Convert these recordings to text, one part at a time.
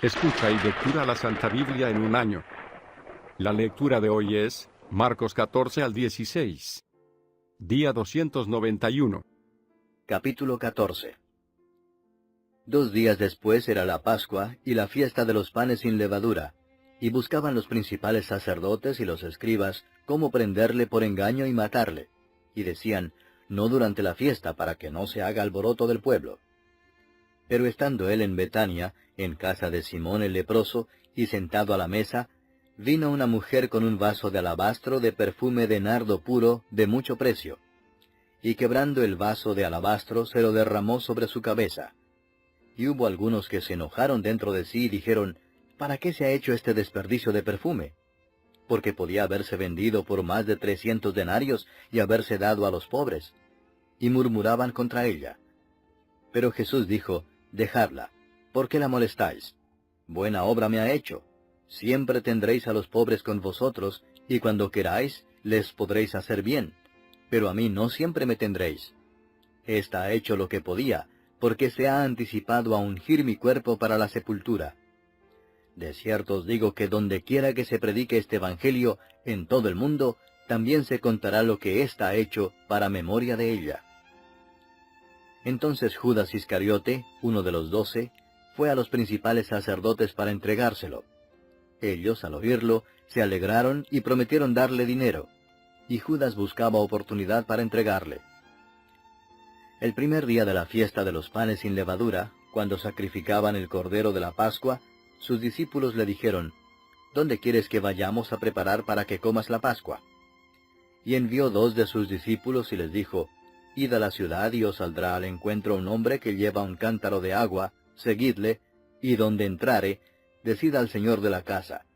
Escucha y lectura la Santa Biblia en un año. La lectura de hoy es Marcos 14 al 16. Día 291. Capítulo 14. 2 días después era la Pascua y la fiesta de los panes sin levadura, y buscaban los principales sacerdotes y los escribas cómo prenderle por engaño y matarle, y decían, no durante la fiesta, para que no se haga alboroto del pueblo. Pero estando él en Betania, en casa de Simón el leproso, y sentado a la mesa, vino una mujer con un vaso de alabastro de perfume de nardo puro de mucho precio, y quebrando el vaso de alabastro se lo derramó sobre su cabeza. Y hubo algunos que se enojaron dentro de sí y dijeron, ¿para qué se ha hecho este desperdicio de perfume? Porque podía haberse vendido por más de 300 denarios y haberse dado a los pobres. Y murmuraban contra ella. Pero Jesús dijo, dejadla, ¿por qué la molestáis? Buena obra me ha hecho. Siempre tendréis a los pobres con vosotros, y cuando queráis, les podréis hacer bien. Pero a mí no siempre me tendréis. Esta ha hecho lo que podía, porque se ha anticipado a ungir mi cuerpo para la sepultura. De cierto os digo que donde quiera que se predique este Evangelio en todo el mundo, también se contará lo que ésta ha hecho para memoria de ella. Entonces Judas Iscariote, uno de los 12, fue a los principales sacerdotes para entregárselo. Ellos, al oírlo, se alegraron y prometieron darle dinero, y Judas buscaba oportunidad para entregarle. El primer día de la fiesta de los panes sin levadura, cuando sacrificaban el cordero de la Pascua, sus discípulos le dijeron, ¿dónde quieres que vayamos a preparar para que comas la Pascua? Y envió 2 de sus discípulos y les dijo, Id a la ciudad y os saldrá al encuentro un hombre que lleva un cántaro de agua, seguidle, y donde entrare, decid al señor de la casa.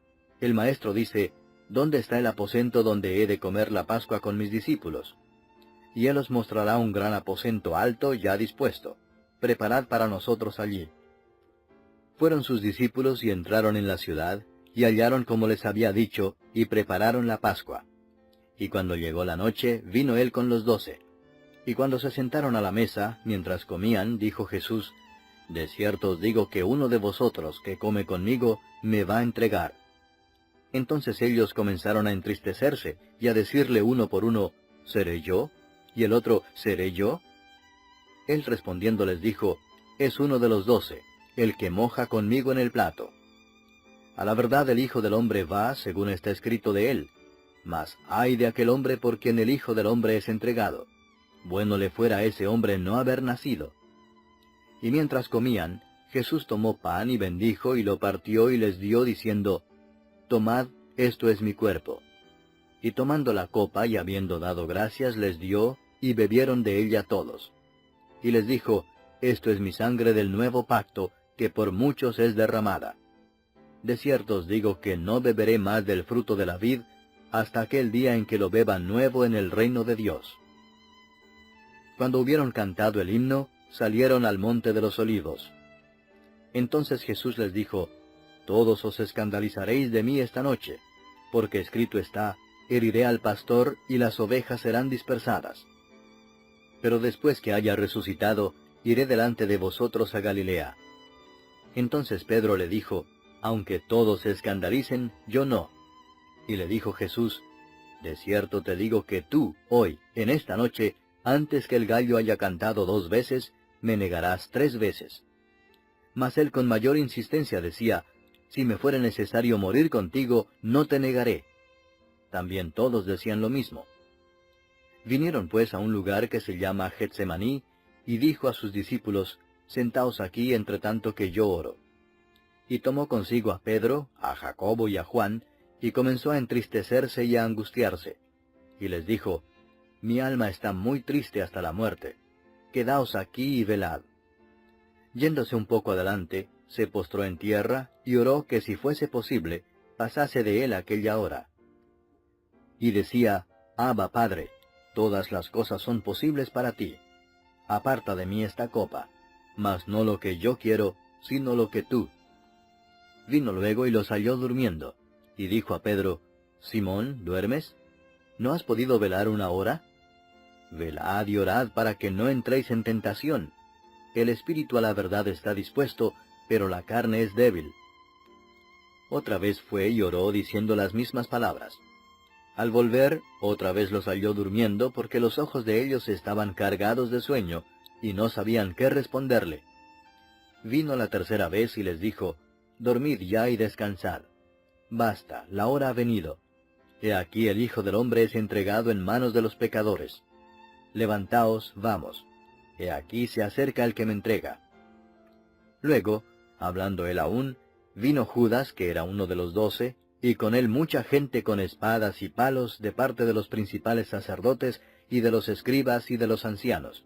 El maestro dice, ¿dónde está el aposento donde he de comer la Pascua con mis discípulos? Y él os mostrará un gran aposento alto ya dispuesto. Preparad para nosotros allí. Fueron sus discípulos y entraron en la ciudad, y hallaron como les había dicho, y prepararon la Pascua. Y cuando llegó la noche, vino él con los 12. Y cuando se sentaron a la mesa, mientras comían, dijo Jesús, de cierto os digo que uno de vosotros que come conmigo me va a entregar. Entonces ellos comenzaron a entristecerse, y a decirle uno por uno, ¿seré yo? Y el otro, ¿seré yo? Él respondiendo les dijo, es uno de los 12, el que moja conmigo en el plato. A la verdad el Hijo del Hombre va, según está escrito de él, mas ay de aquel hombre por quien el Hijo del Hombre es entregado. Bueno le fuera a ese hombre no haber nacido. Y mientras comían, Jesús tomó pan y bendijo y lo partió y les dio, diciendo, tomad, esto es mi cuerpo. Y tomando la copa y habiendo dado gracias, les dio, y bebieron de ella todos. Y les dijo, esto es mi sangre del nuevo pacto, que por muchos es derramada. De cierto os digo que no beberé más del fruto de la vid, hasta aquel día en que lo beba nuevo en el reino de Dios. Cuando hubieron cantado el himno, salieron al monte de los olivos. Entonces Jesús les dijo, todos os escandalizaréis de mí esta noche, porque escrito está, heriré al pastor y las ovejas serán dispersadas. Pero después que haya resucitado, iré delante de vosotros a Galilea. Entonces Pedro le dijo, aunque todos se escandalicen, yo no. Y le dijo Jesús, de cierto te digo que tú, hoy, en esta noche, antes que el gallo haya cantado 2 veces, me negarás 3 veces. Mas él con mayor insistencia decía, si me fuera necesario morir contigo, no te negaré. También todos decían lo mismo. Vinieron pues a un lugar que se llama Getsemaní, y dijo a sus discípulos, sentaos aquí entre tanto que yo oro. Y tomó consigo a Pedro, a Jacobo y a Juan, y comenzó a entristecerse y a angustiarse. Y les dijo, mi alma está muy triste hasta la muerte. Quedaos aquí y velad. Yéndose un poco adelante, se postró en tierra y oró que si fuese posible, pasase de él aquella hora. Y decía, Abba, Padre, todas las cosas son posibles para ti. Aparta de mí esta copa, mas no lo que yo quiero, sino lo que tú. Vino luego y los halló durmiendo, y dijo a Pedro, Simón, ¿duermes? ¿No has podido velar 1 hora? Velad y orad para que no entréis en tentación. El espíritu a la verdad está dispuesto, pero la carne es débil. Otra vez fue y oró diciendo las mismas palabras. Al volver, otra vez los halló durmiendo porque los ojos de ellos estaban cargados de sueño y no sabían qué responderle. Vino la tercera vez y les dijo, dormid ya y descansad. Basta, la hora ha venido. He aquí el Hijo del Hombre es entregado en manos de los pecadores. Levantaos, vamos. He aquí se acerca el que me entrega. Luego, hablando él aún, vino Judas, que era uno de los 12, y con él mucha gente con espadas y palos de parte de los principales sacerdotes y de los escribas y de los ancianos.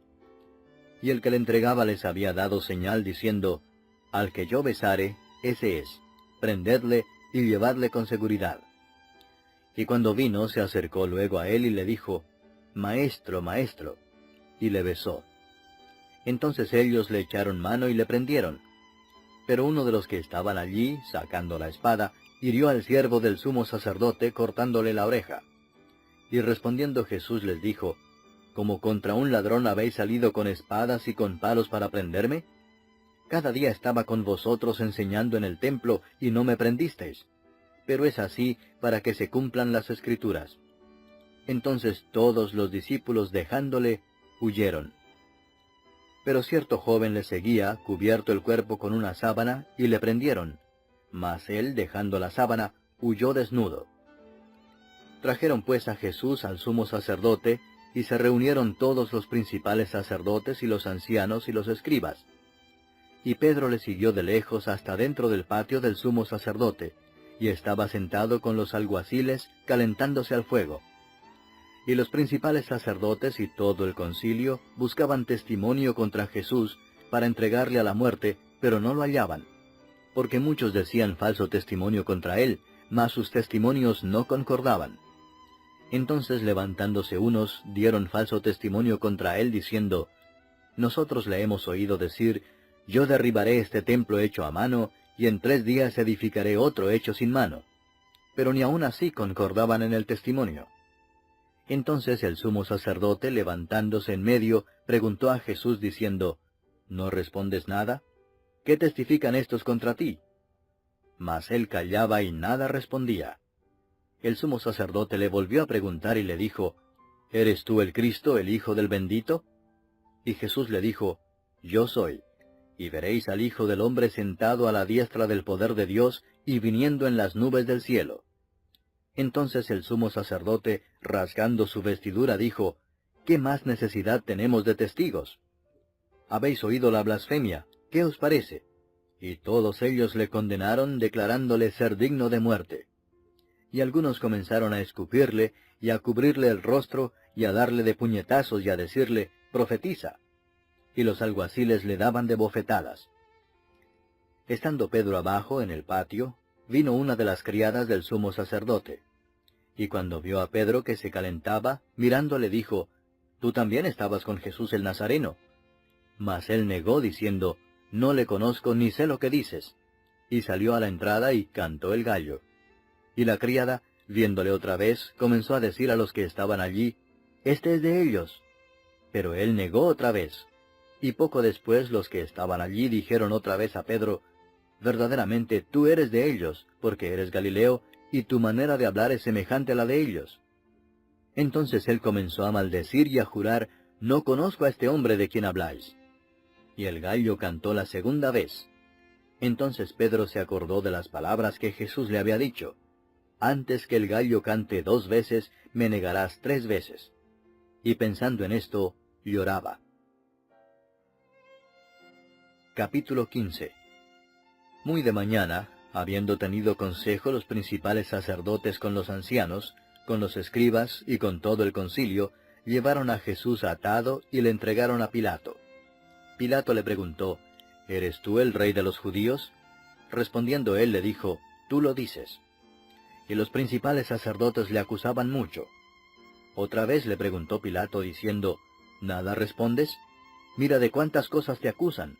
Y el que le entregaba les había dado señal diciendo, al que yo besare, ese es, prendedle y llevadle con seguridad. Y cuando vino se acercó luego a él y le dijo, Maestro, Maestro, y le besó. Entonces ellos le echaron mano y le prendieron. Pero uno de los que estaban allí, sacando la espada, hirió al siervo del sumo sacerdote cortándole la oreja. Y respondiendo Jesús les dijo, ¿como contra un ladrón habéis salido con espadas y con palos para prenderme? Cada día estaba con vosotros enseñando en el templo y no me prendisteis. Pero es así para que se cumplan las Escrituras. Entonces todos los discípulos dejándole, huyeron. Pero cierto joven le seguía, cubierto el cuerpo con una sábana, y le prendieron. Mas él, dejando la sábana, huyó desnudo. Trajeron pues a Jesús al sumo sacerdote, y se reunieron todos los principales sacerdotes y los ancianos y los escribas. Y Pedro le siguió de lejos hasta dentro del patio del sumo sacerdote, y estaba sentado con los alguaciles calentándose al fuego. Y los principales sacerdotes y todo el concilio buscaban testimonio contra Jesús para entregarle a la muerte, pero no lo hallaban, porque muchos decían falso testimonio contra él, mas sus testimonios no concordaban. Entonces levantándose unos, dieron falso testimonio contra él, diciendo, nosotros le hemos oído decir, yo derribaré este templo hecho a mano, y en 3 días edificaré otro hecho sin mano. Pero ni aun así concordaban en el testimonio. Entonces el sumo sacerdote, levantándose en medio, preguntó a Jesús diciendo, ¿no respondes nada? ¿Qué testifican estos contra ti? Mas él callaba y nada respondía. El sumo sacerdote le volvió a preguntar y le dijo, ¿eres tú el Cristo, el Hijo del bendito? Y Jesús le dijo, yo soy. Y veréis al Hijo del Hombre sentado a la diestra del poder de Dios y viniendo en las nubes del cielo. Entonces el sumo sacerdote, rasgando su vestidura, dijo, ¿qué más necesidad tenemos de testigos? Habéis oído la blasfemia, ¿qué os parece? Y todos ellos le condenaron, declarándole ser digno de muerte. Y algunos comenzaron a escupirle, y a cubrirle el rostro, y a darle de puñetazos, y a decirle, profetiza. Y los alguaciles le daban de bofetadas. Estando Pedro abajo en el patio, vino una de las criadas del sumo sacerdote. Y cuando vio a Pedro que se calentaba, mirándole dijo, «Tú también estabas con Jesús el Nazareno». Mas él negó diciendo, «No le conozco ni sé lo que dices». Y salió a la entrada y cantó el gallo. Y la criada, viéndole otra vez, comenzó a decir a los que estaban allí, «Este es de ellos». Pero él negó otra vez. Y poco después los que estaban allí dijeron otra vez a Pedro, «Verdaderamente tú eres de ellos, porque eres Galileo, y tu manera de hablar es semejante a la de ellos». Entonces él comenzó a maldecir y a jurar, «No conozco a este hombre de quien habláis». Y el gallo cantó la segunda vez. Entonces Pedro se acordó de las palabras que Jesús le había dicho, «Antes que el gallo cante 2 veces, me negarás 3 veces». Y pensando en esto, lloraba. Capítulo 15. Muy de mañana, habiendo tenido consejo los principales sacerdotes con los ancianos, con los escribas y con todo el concilio, llevaron a Jesús atado y le entregaron a Pilato. Pilato le preguntó, «¿Eres tú el rey de los judíos?» Respondiendo él le dijo, «Tú lo dices». Y los principales sacerdotes le acusaban mucho. Otra vez le preguntó Pilato diciendo, «¿Nada respondes? Mira de cuántas cosas te acusan».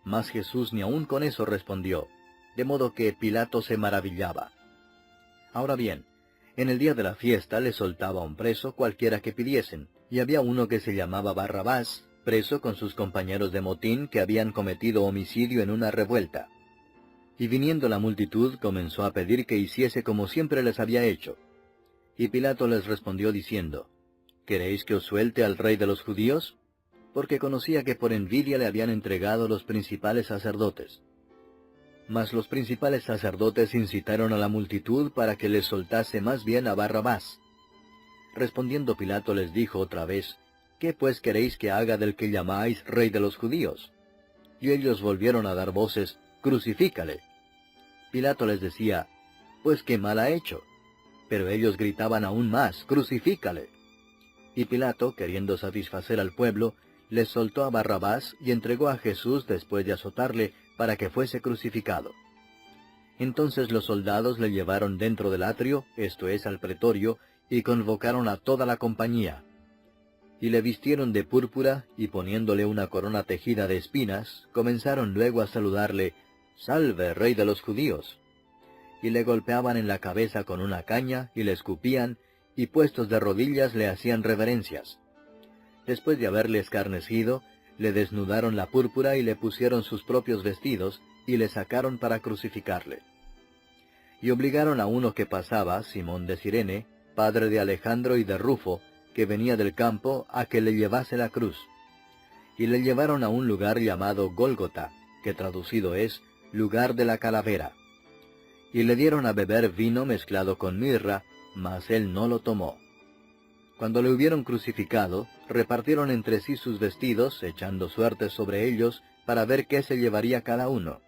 Mas Jesús ni aun con eso respondió, de modo que Pilato se maravillaba. Ahora bien, en el día de la fiesta le soltaba un preso cualquiera que pidiesen, y había uno que se llamaba Barrabás, preso con sus compañeros de motín que habían cometido homicidio en una revuelta. Y viniendo la multitud comenzó a pedir que hiciese como siempre les había hecho. Y Pilato les respondió diciendo, ¿Queréis que os suelte al rey de los judíos? Porque conocía que por envidia le habían entregado los principales sacerdotes. Mas los principales sacerdotes incitaron a la multitud para que les soltase más bien a Barrabás. Respondiendo Pilato les dijo otra vez, ¿Qué pues queréis que haga del que llamáis rey de los judíos? Y ellos volvieron a dar voces, Crucifícale. Pilato les decía, Pues qué mal ha hecho. Pero ellos gritaban aún más, Crucifícale. Y Pilato, queriendo satisfacer al pueblo, les soltó a Barrabás y entregó a Jesús después de azotarle para que fuese crucificado. Entonces los soldados le llevaron dentro del atrio, esto es, al pretorio, y convocaron a toda la compañía. Y le vistieron de púrpura, y poniéndole una corona tejida de espinas, comenzaron luego a saludarle, «Salve, rey de los judíos». Y le golpeaban en la cabeza con una caña, y le escupían, y puestos de rodillas le hacían reverencias. Después de haberle escarnecido, le desnudaron la púrpura y le pusieron sus propios vestidos, y le sacaron para crucificarle. Y obligaron a uno que pasaba, Simón de Cirene, padre de Alejandro y de Rufo, que venía del campo, a que le llevase la cruz. Y le llevaron a un lugar llamado Gólgota, que traducido es, lugar de la calavera. Y le dieron a beber vino mezclado con mirra, mas él no lo tomó. Cuando le hubieron crucificado, repartieron entre sí sus vestidos, echando suertes sobre ellos, para ver qué se llevaría cada uno.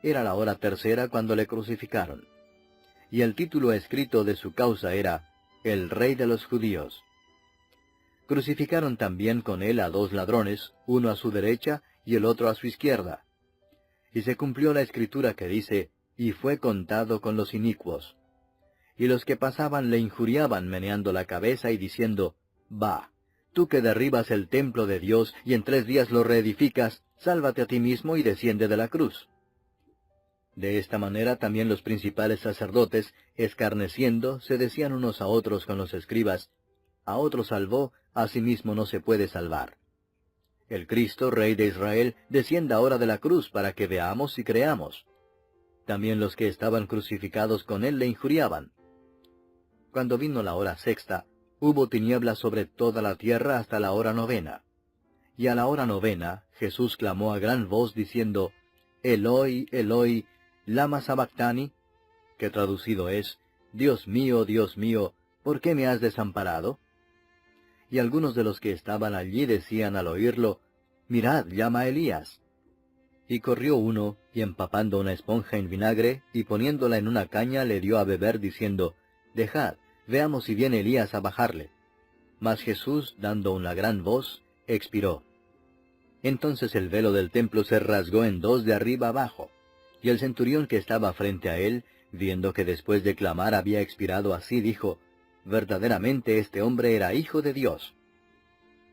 Era la hora tercera cuando le crucificaron. Y el título escrito de su causa era, El Rey de los Judíos. Crucificaron también con él a 2 ladrones, uno a su derecha y el otro a su izquierda. Y se cumplió la escritura que dice, y fue contado con los inicuos. Y los que pasaban le injuriaban meneando la cabeza y diciendo, «Va, tú que derribas el templo de Dios y en 3 días lo reedificas, sálvate a ti mismo y desciende de la cruz». De esta manera también los principales sacerdotes, escarneciendo, se decían unos a otros con los escribas, «A otro salvó, a sí mismo no se puede salvar». El Cristo, Rey de Israel, descienda ahora de la cruz para que veamos y creamos. También los que estaban crucificados con él le injuriaban. Cuando vino la hora sexta, hubo tinieblas sobre toda la tierra hasta la hora 9. Y a la hora 9, Jesús clamó a gran voz diciendo, «Eloi, Eloi, lama sabactani», que traducido es, Dios mío, ¿por qué me has desamparado? Y algunos de los que estaban allí decían al oírlo, «Mirad, llama a Elías». Y corrió uno, y empapando una esponja en vinagre, y poniéndola en una caña, le dio a beber, diciendo, «Dejad, veamos si viene Elías a bajarle». Mas Jesús, dando una gran voz, expiró. Entonces el velo del templo se rasgó en 2 de arriba abajo, y el centurión que estaba frente a él, viendo que después de clamar había expirado así, dijo, «Verdaderamente este hombre era hijo de Dios».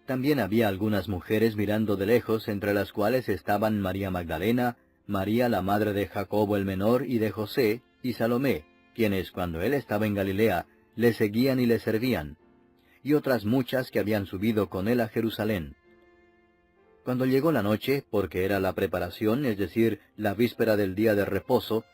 También había algunas mujeres mirando de lejos, entre las cuales estaban María Magdalena, María la madre de Jacobo el menor y de José, y Salomé, quienes cuando él estaba en Galilea, le seguían y le servían, y otras muchas que habían subido con él a Jerusalén. Cuando llegó la noche, porque era la preparación, es decir, la víspera del día de reposo,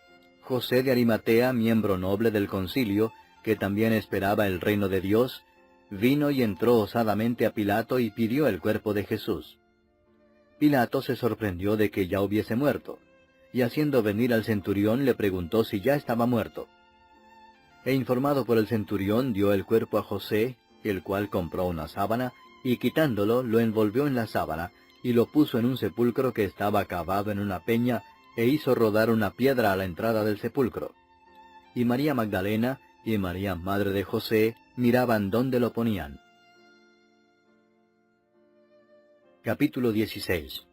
José de Arimatea, miembro noble del concilio, que también esperaba el reino de Dios, vino y entró osadamente a Pilato y pidió el cuerpo de Jesús. Pilato se sorprendió de que ya hubiese muerto, y haciendo venir al centurión le preguntó si ya estaba muerto. E informado por el centurión dio el cuerpo a José, el cual compró una sábana, y quitándolo lo envolvió en la sábana, y lo puso en un sepulcro que estaba cavado en una peña, e hizo rodar una piedra a la entrada del sepulcro. Y María Magdalena y María madre de José miraban dónde lo ponían. Capítulo 16.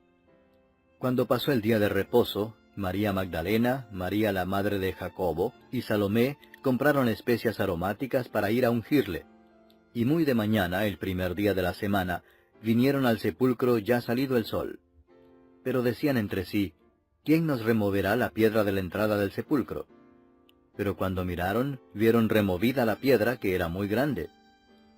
Cuando pasó el día de reposo, María Magdalena, María la madre de Jacobo y Salomé compraron especias aromáticas para ir a ungirle. Y muy de mañana, el primer día de la semana, vinieron al sepulcro ya salido el sol. Pero decían entre sí, ¿quién nos removerá la piedra de la entrada del sepulcro? Pero cuando miraron, vieron removida la piedra, que era muy grande.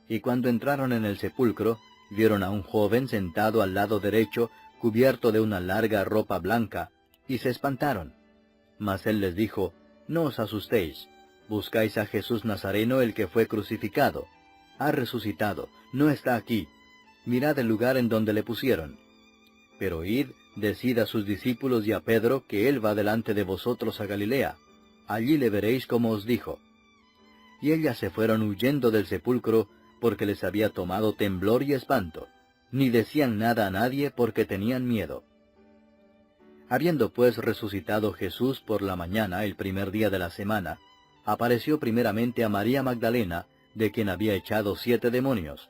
Y cuando entraron en el sepulcro, vieron a un joven sentado al lado derecho, cubierto de una larga ropa blanca, y se espantaron. Mas él les dijo, no os asustéis, buscáis a Jesús Nazareno, el que fue crucificado. Ha resucitado, no está aquí. Mirad el lugar en donde le pusieron. Pero id, decid a sus discípulos y a Pedro que él va delante de vosotros a Galilea. Allí le veréis como os dijo. Y ellas se fueron huyendo del sepulcro, porque les había tomado temblor y espanto. Ni decían nada a nadie porque tenían miedo. Habiendo pues resucitado Jesús por la mañana, el primer día de la semana, apareció primeramente a María Magdalena, de quien había echado 7 demonios.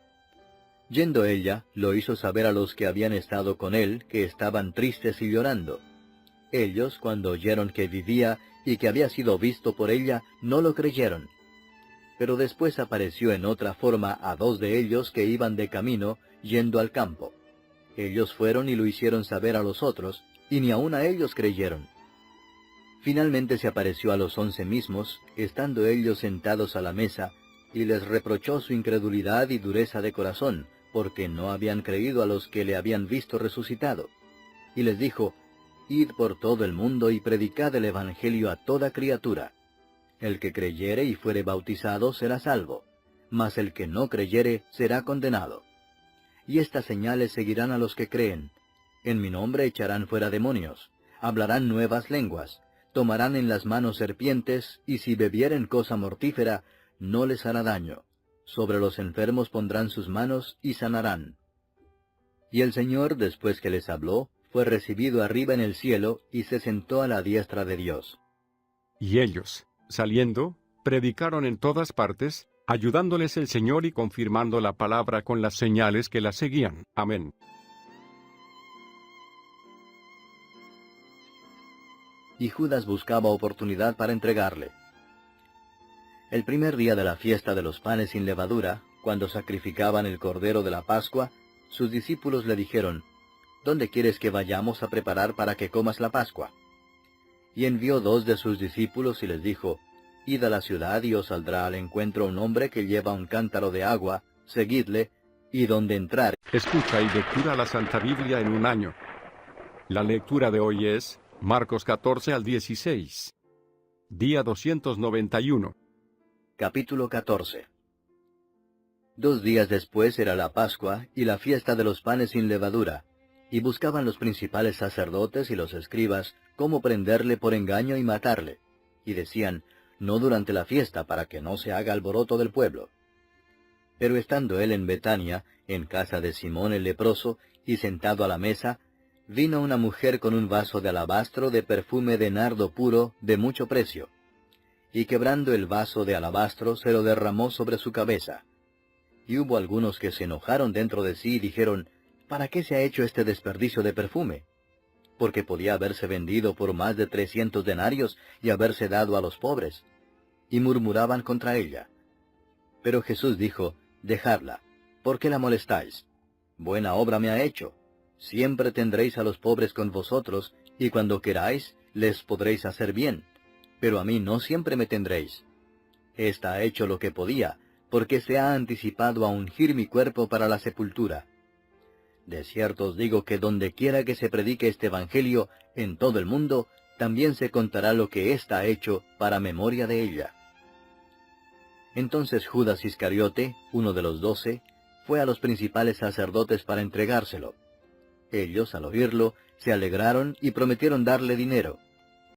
Yendo ella, lo hizo saber a los que habían estado con él, que estaban tristes y llorando. Ellos, cuando oyeron que vivía y que había sido visto por ella, no lo creyeron. Pero después apareció en otra forma a 2 de ellos que iban de camino, yendo al campo. Ellos fueron y lo hicieron saber a los otros, y ni aun a ellos creyeron. Finalmente se apareció a los 11 mismos, estando ellos sentados a la mesa, y les reprochó su incredulidad y dureza de corazón, porque no habían creído a los que le habían visto resucitado. Y les dijo, id por todo el mundo y predicad el Evangelio a toda criatura. El que creyere y fuere bautizado será salvo, mas el que no creyere será condenado. Y estas señales seguirán a los que creen. En mi nombre echarán fuera demonios, hablarán nuevas lenguas, tomarán en las manos serpientes, y si bebieren cosa mortífera, no les hará daño. Sobre los enfermos pondrán sus manos y sanarán. Y el Señor, después que les habló, fue recibido arriba en el cielo, y se sentó a la diestra de Dios. Y ellos, saliendo, predicaron en todas partes, ayudándoles el Señor y confirmando la palabra con las señales que la seguían. Amén. Y Judas buscaba oportunidad para entregarle. El primer día de la fiesta de los panes sin levadura, cuando sacrificaban el cordero de la Pascua, sus discípulos le dijeron, ¿dónde quieres que vayamos a preparar para que comas la Pascua? Y envió 2 de sus discípulos y les dijo, id a la ciudad y os saldrá al encuentro un hombre que lleva un cántaro de agua, seguidle, y donde entrar. Escucha y lectura la Santa Biblia en un año. La lectura de hoy es Marcos 14 al 16. Día 291. Capítulo 14. 2 días después era la Pascua y la fiesta de los panes sin levadura, y buscaban los principales sacerdotes y los escribas cómo prenderle por engaño y matarle, y decían, no durante la fiesta, para que no se haga alboroto del pueblo. Pero estando él en Betania, en casa de Simón el leproso, y sentado a la mesa, vino una mujer con un vaso de alabastro de perfume de nardo puro de mucho precio, y quebrando el vaso de alabastro se lo derramó sobre su cabeza. Y hubo algunos que se enojaron dentro de sí y dijeron, ¿para qué se ha hecho este desperdicio de perfume? Porque podía haberse vendido por más de 300 denarios y haberse dado a los pobres. Y murmuraban contra ella. Pero Jesús dijo, dejadla, ¿por qué la molestáis? Buena obra me ha hecho. Siempre tendréis a los pobres con vosotros, y cuando queráis, les podréis hacer bien. Pero a mí no siempre me tendréis. Esta ha hecho lo que podía, porque se ha anticipado a ungir mi cuerpo para la sepultura. De cierto os digo que donde quiera que se predique este Evangelio, en todo el mundo, también se contará lo que ésta ha hecho para memoria de ella. Entonces Judas Iscariote, uno de los 12, fue a los principales sacerdotes para entregárselo. Ellos, al oírlo, se alegraron y prometieron darle dinero.